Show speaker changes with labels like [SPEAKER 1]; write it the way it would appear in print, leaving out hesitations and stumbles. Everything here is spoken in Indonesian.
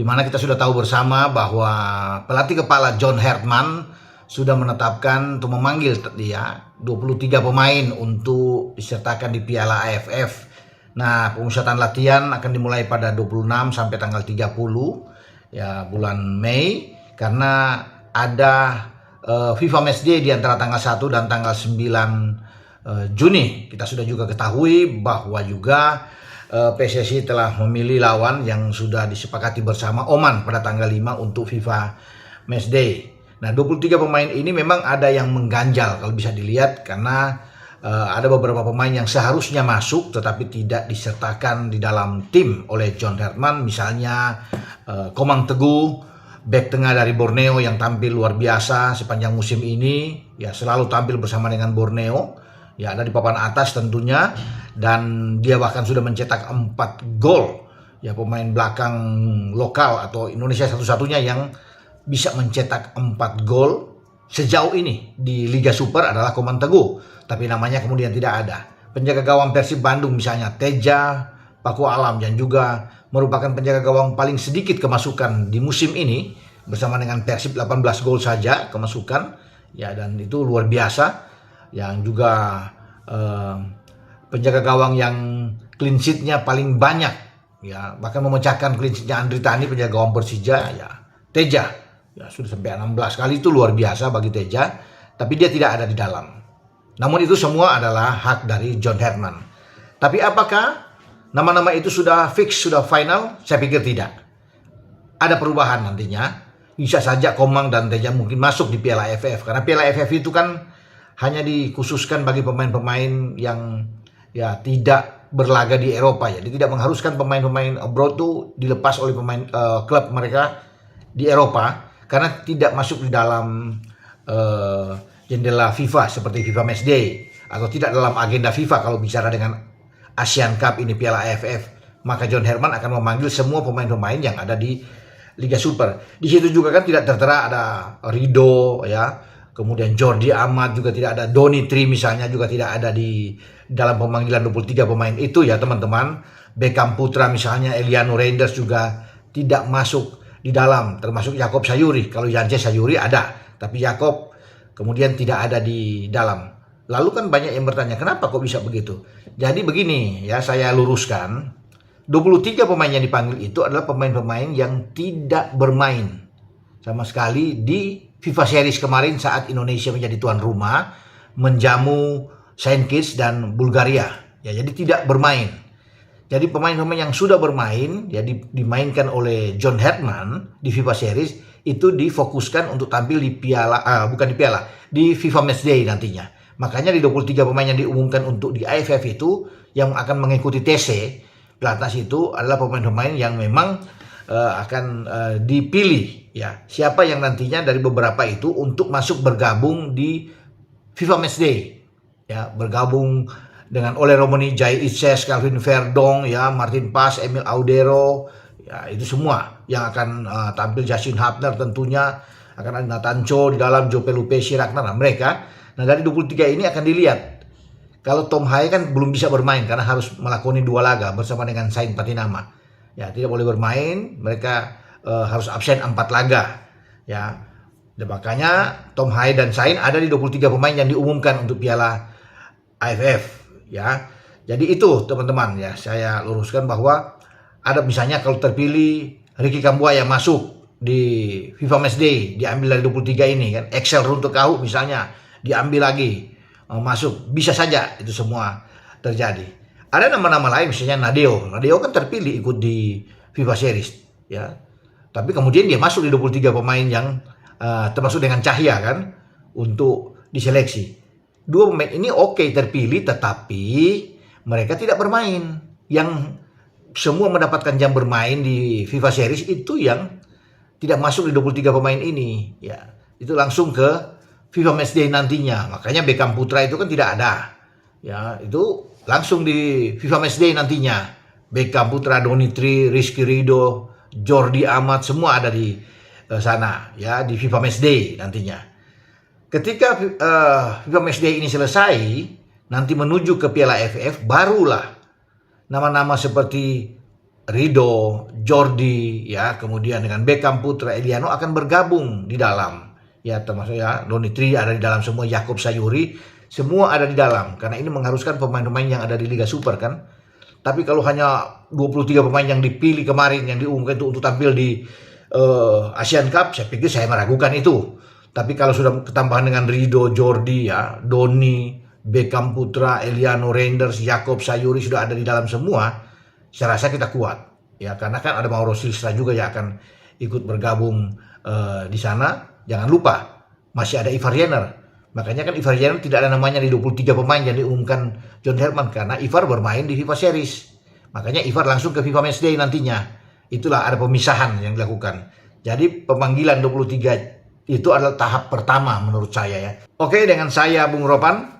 [SPEAKER 1] mana kita sudah tahu bersama bahwa pelatih kepala John Herdman sudah menetapkan atau memanggil dia 23 pemain untuk disertakan di Piala AFF. Nah, pemusatan latihan akan dimulai pada 26 sampai tanggal 30 ya bulan Mei, karena ada FIFA Matchday di antara tanggal 1 dan tanggal 9 Juni. Kita sudah juga ketahui bahwa juga PSSI telah memilih lawan yang sudah disepakati bersama, Oman, pada tanggal 5 untuk FIFA Matchday. Nah, 23 pemain ini memang ada yang mengganjal kalau bisa dilihat, karena ada beberapa pemain yang seharusnya masuk tetapi tidak disertakan di dalam tim oleh John Herdman. Misalnya Komang Teguh, bek tengah dari Borneo yang tampil luar biasa sepanjang musim ini, ya selalu tampil bersama dengan Borneo, ya ada di papan atas tentunya, dan dia bahkan sudah mencetak 4 gol. Ya, pemain belakang lokal atau Indonesia satu-satunya yang bisa mencetak 4 gol sejauh ini di Liga Super adalah Komang Teguh, tapi namanya kemudian tidak ada. Penjaga gawang Persib Bandung misalnya Teja Paku Alam, yang juga merupakan penjaga gawang paling sedikit kemasukan di musim ini, bersama dengan Persib 18 gol saja kemasukan, ya, dan itu luar biasa. Yang juga penjaga gawang yang clean sheet-nya paling banyak, ya, bahkan memecahkan clean sheet-nya Andri Tani, penjaga gawang Persija, ya, Teja, ya, sudah sampai 16 kali, itu luar biasa bagi Teja, tapi dia tidak ada di dalam. Namun itu semua adalah hak dari John Herdman. Tapi apakah nama-nama itu sudah fix, sudah final? Saya pikir tidak. Ada perubahan nantinya. Bisa saja Komang dan Teja mungkin masuk di Piala AFF, karena Piala AFF itu kan hanya dikhususkan bagi pemain-pemain yang ya tidak berlaga di Eropa, ya. Dia tidak mengharuskan pemain-pemain abroad itu dilepas oleh pemain klub mereka di Eropa, karena tidak masuk di dalam jendela FIFA seperti FIFA Matchday, atau tidak dalam agenda FIFA kalau bicara dengan Asian Cup ini, Piala AFF. Maka John Herdman akan memanggil semua pemain-pemain yang ada di Liga Super. Di situ juga kan tidak tertera ada Rido, ya, kemudian Jordi Amat juga tidak ada, Doni Tri misalnya juga tidak ada di dalam pemanggilan 23 pemain itu, ya teman-teman. Beckham Putra misalnya, Eliano Reinders juga tidak masuk di dalam, termasuk Yakob Sayuri. Kalau Yance Sayuri ada, tapi Yakob kemudian tidak ada di dalam. Lalu kan banyak yang bertanya, kenapa kok bisa begitu? Jadi begini, ya, saya luruskan. 23 pemain yang dipanggil itu adalah pemain-pemain yang tidak bermain sama sekali di FIFA Series kemarin saat Indonesia menjadi tuan rumah menjamu Saint Kitts dan Bulgaria. Ya, jadi tidak bermain. Jadi pemain-pemain yang sudah bermain, ya, dimainkan oleh John Herdman di FIFA Series itu difokuskan untuk tampil di di FIFA Matchday nantinya. Makanya di 23 pemain yang diumumkan untuk di AFF itu yang akan mengikuti TC Pelatnas itu adalah pemain-pemain yang memang akan dipilih, ya, siapa yang nantinya dari beberapa itu untuk masuk bergabung di FIFA Matchday, ya, bergabung dengan Ole Romani, Jai Itses, Calvin Verdong, ya, Martin Pas, Emil Audero, ya, itu semua yang akan tampil. Justin Hapner tentunya, akan ada Nathan Cho di dalam, Joe Pelupe, Ragnar, mereka. Nah, dari 23 ini akan dilihat. Kalau Tom Haye kan belum bisa bermain karena harus melakoni 2 laga bersama dengan Sain Patinama. Ya, tidak boleh bermain, mereka harus absen 4 laga. Ya, dan makanya Tom Haye dan Sain ada di 23 pemain yang diumumkan untuk Piala AFF. Ya, jadi itu teman-teman, ya, saya luruskan bahwa ada misalnya kalau terpilih Ricky Kambuaya masuk di FIFA Matchday, diambil dari 23 ini kan, Excel Runtuh Kau misalnya diambil lagi, masuk, bisa saja itu semua terjadi. Ada nama-nama lain misalnya Nadeo kan terpilih ikut di FIFA Series, ya, tapi kemudian dia masuk di 23 pemain yang termasuk dengan Cahya kan untuk diseleksi. 2 pemain ini oke terpilih, tetapi mereka tidak bermain. Yang semua mendapatkan jam bermain di FIFA Series itu yang tidak masuk di 23 pemain ini, ya, itu langsung ke FIFA Matchday nantinya. Makanya Beckham Putra itu kan tidak ada, ya, itu langsung di FIFA Matchday nantinya. Beckham Putra, Doni Tri, Rizky Rido, Jordi Amat, semua ada di sana, ya, di FIFA Matchday nantinya. Ketika FIFA Matchday ini selesai, nanti menuju ke Piala AFF, barulah nama-nama seperti Rido, Jordi, ya, kemudian dengan Beckham Putra, Eliano akan bergabung di dalam. Ya, termasuk ya Doni Tri ada di dalam semua, Yakob Sayuri, semua ada di dalam. Karena ini mengharuskan pemain-pemain yang ada di Liga Super kan. Tapi kalau hanya 23 pemain yang dipilih kemarin, yang diumumkan untuk tampil di Asian Cup, saya pikir saya meragukan itu. Tapi kalau sudah ketambahan dengan Rido, Jordi, ya, Doni, Beckham Putra, Eliano, Reinders, Yakob Sayuri sudah ada di dalam semua, saya rasa kita kuat. Ya, karena kan ada Mauro Silva juga yang akan ikut bergabung di sana. Jangan lupa masih ada Ivar Jenner. Makanya kan Ivar Jenner tidak ada namanya di 23 pemain yang diumumkan John Herman karena Ivar bermain di FIFA Series. Makanya Ivar langsung ke FIFA Matchday nantinya. Itulah ada pemisahan yang dilakukan. Jadi pemanggilan 23 itu adalah tahap pertama menurut saya ya. Oke, dengan saya Bung Ropan.